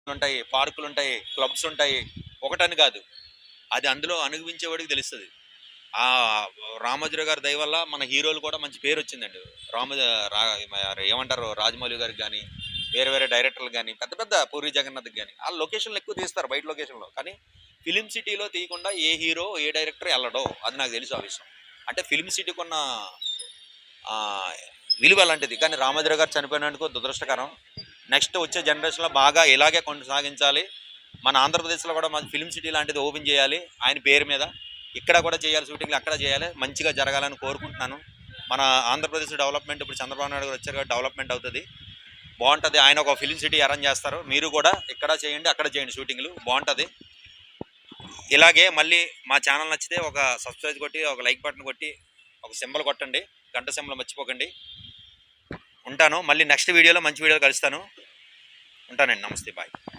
ఉంటాయి, పార్కులు ఉంటాయి, క్లబ్స్ ఉంటాయి. ఒకటని కాదు, అది అందులో అనుభవించేవాడికి తెలుస్తుంది. ఆ రామోజీరావు గారి దయ వల్ల మన హీరోలు కూడా మంచి పేరు వచ్చిందండి. ఏమంటారు, రాజమౌళి గారికి కానీ, వేరే వేరే డైరెక్టర్లు కానీ, పెద్ద పెద్ద పూరి జగన్నాథ్కి కానీ ఆ లొకేషన్లు ఎక్కువ తీస్తారు బయట లొకేషన్లో. కానీ ఫిలిం సిటీలో తీయకుండా ఏ హీరో ఏ డైరెక్టర్ వెళ్ళడో అది నాకు తెలుసు ఆ విషయం. అంటే ఫిలిం సిటీకి ఉన్న విలువ అలాంటిది. కానీ రామోజీరావు గారు చనిపోయినందుకు దురదృష్టకరం. నెక్స్ట్ వచ్చే జనరేషన్లో బాగా ఇలాగే కొనసాగించాలి. మన ఆంధ్రప్రదేశ్లో కూడా మన ఫిలిం సిటీ లాంటిది ఓపెన్ చేయాలి ఆయన పేరు మీద. ఇక్కడ కూడా చేయాలి, షూటింగ్లు అక్కడ చేయాలి, మంచిగా జరగాలని కోరుకుంటున్నాను. మన ఆంధ్రప్రదేశ్ డెవలప్మెంట్ ఇప్పుడు చంద్రబాబు నాయుడు గారు వచ్చారు కాబట్టి డెవలప్మెంట్ అవుతుంది, బాగుంటుంది. ఆయన ఒక ఫిలిం సిటీ అరేంజ్ చేస్తారు, మీరు కూడా ఇక్కడ చేయండి అక్కడ చేయండి షూటింగ్లు, బాగుంటుంది. ఇలాగే మళ్ళీ మా ఛానల్ నచ్చితే ఒక సబ్స్క్రైబ్ కొట్టి, ఒక లైక్ బటన్ కొట్టి, ఒక సింబల్ కొట్టండి, గంట సింబల్ మర్చిపోకండి. ఉంటాను, మళ్ళీ నెక్స్ట్ వీడియోలో మంచి వీడియోలో కలుస్తాను. ఉంటానండి, నమస్తే, బాయ్.